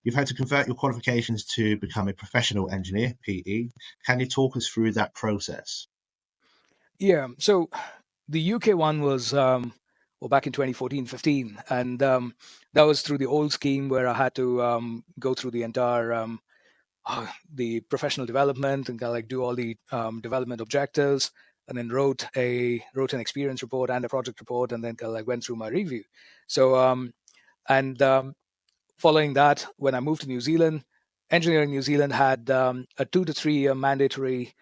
You've had to convert your qualifications to become a professional engineer, PE. Can you talk us through that process? Yeah, so the UK one was back in 2014-15, and that was through the old scheme where I had to go through the entire the professional development and kind of like do all the development objectives, and then wrote an experience report and a project report, and then kind of like went through my review. So and following that, when I moved to New Zealand, Engineering New Zealand had a 2 to 3 year mandatory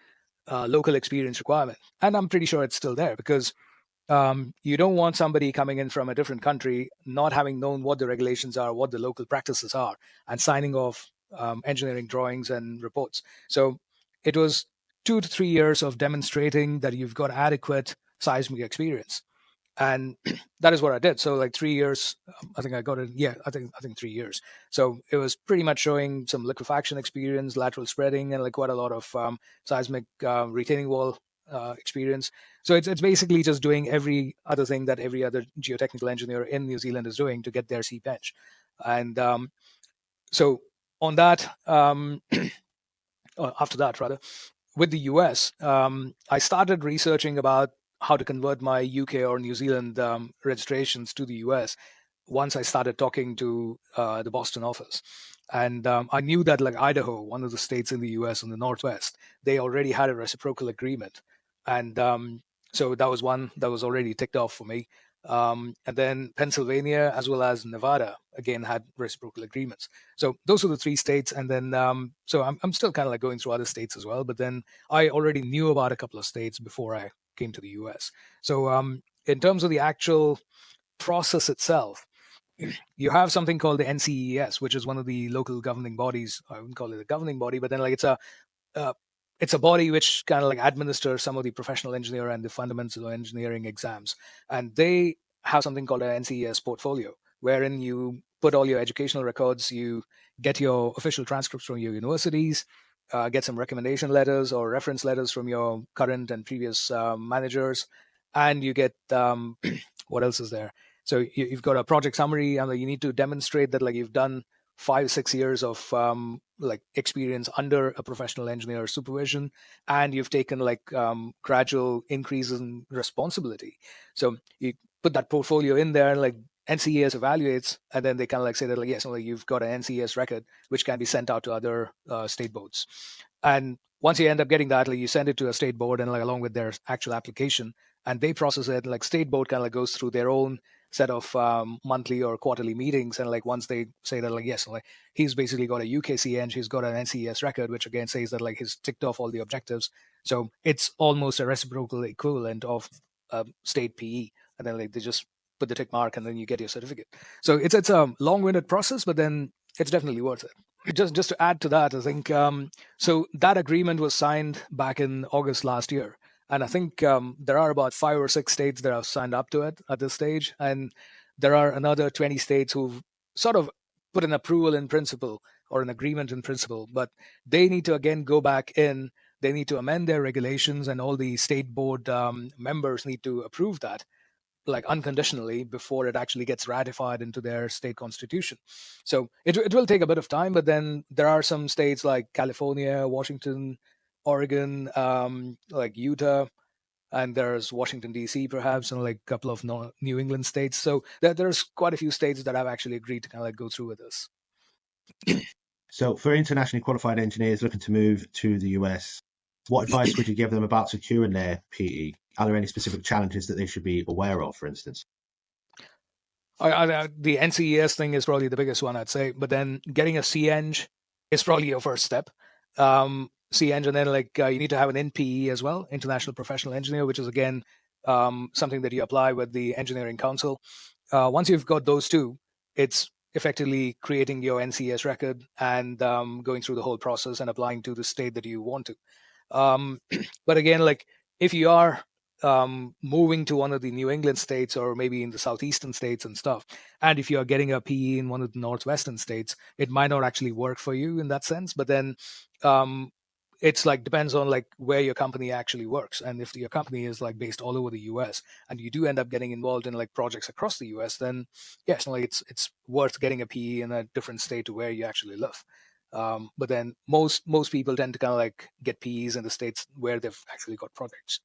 local experience requirement, and I'm pretty sure it's still there because you don't want somebody coming in from a different country not having known what the regulations are, what the local practices are, and signing off engineering drawings and reports. So it was 2 to 3 years of demonstrating that you've got adequate seismic experience, and that is what I did. So like 3 years, I think I got it. Yeah, I think 3 years. So it was pretty much showing some liquefaction experience, lateral spreading, and like quite a lot of seismic retaining wall experience. So it's basically just doing every other thing that every other geotechnical engineer in New Zealand is doing to get their C bench. And so on that, after that rather, with the US, I started researching about how to convert my UK or New Zealand registrations to the US once I started talking to the Boston office. And I knew that like Idaho, one of the states in the US in the Northwest, they already had a reciprocal agreement. And so that was one that was already ticked off for me. And then Pennsylvania as well as Nevada, again, had reciprocal agreements. So those are the 3 states. And then, so I'm still kind of like going through other states as well. But then I already knew about a couple of states before I came to the US. So in terms of the actual process itself, you have something called the NCES, which is one of the local governing bodies. I wouldn't call it a governing body, but then like it's a body which kind of like administers some of the professional engineer and the fundamental engineering exams, and they have something called an NCES portfolio, wherein you put all your educational records, you get your official transcripts from your universities, get some recommendation letters or reference letters from your current and previous managers, and you get what else is there? So you've got a project summary, and you need to demonstrate that like you've done 5-6 years of like experience under a professional engineer supervision, and you've taken like gradual increases in responsibility. So you put that portfolio in there, like NCES evaluates, and then they kind of like say that like yes, well, you've got an NCES record which can be sent out to other state boards. And once you end up getting that, like you send it to a state board and like along with their actual application, and they process it. Like state board kind of like goes through their own set of monthly or quarterly meetings, and like once they say that like yes, like he's basically got a UKC and he's got an NCES record, which again says that like he's ticked off all the objectives. So it's almost a reciprocal equivalent of state PE, and then like they just put the tick mark and then you get your certificate. So it's a long-winded process, but then it's definitely worth it. Just to add to that, I think so that agreement was signed back in August last year. And I think there are about 5 or 6 states that have signed up to it at this stage. And there are another 20 states who've sort of put an approval in principle or an agreement in principle. But they need to, again, go back in. They need to amend their regulations, and all the state board members need to approve that, like unconditionally, before it actually gets ratified into their state constitution. So it will take a bit of time, but then there are some states like California, Washington, Oregon, like Utah, and there's Washington D.C. perhaps, and like a couple of New England states. So there's quite a few states that have actually agreed to kind of like go through with this. So for internationally qualified engineers looking to move to the US, what advice would you give them about securing their PE? Are there any specific challenges that they should be aware of, for instance? The NCES thing is probably the biggest one, I'd say. But then getting a C-Eng is probably your first step. C-Eng, and then like you need to have an NPE as well, International Professional Engineer, which is again something that you apply with the Engineering Council. Once you've got those two, it's effectively creating your NCES record and going through the whole process and applying to the state that you want to. But again, like if you are moving to one of the New England states or maybe in the southeastern states and stuff, and if you are getting a PE in one of the northwestern states, it might not actually work for you in that sense. But then it's like depends on like where your company actually works. And if your company is like based all over the US and you do end up getting involved in like projects across the US, then yes, like it's worth getting a PE in a different state to where you actually live. But then most people tend to kind of like get PEs in the states where they've actually got projects.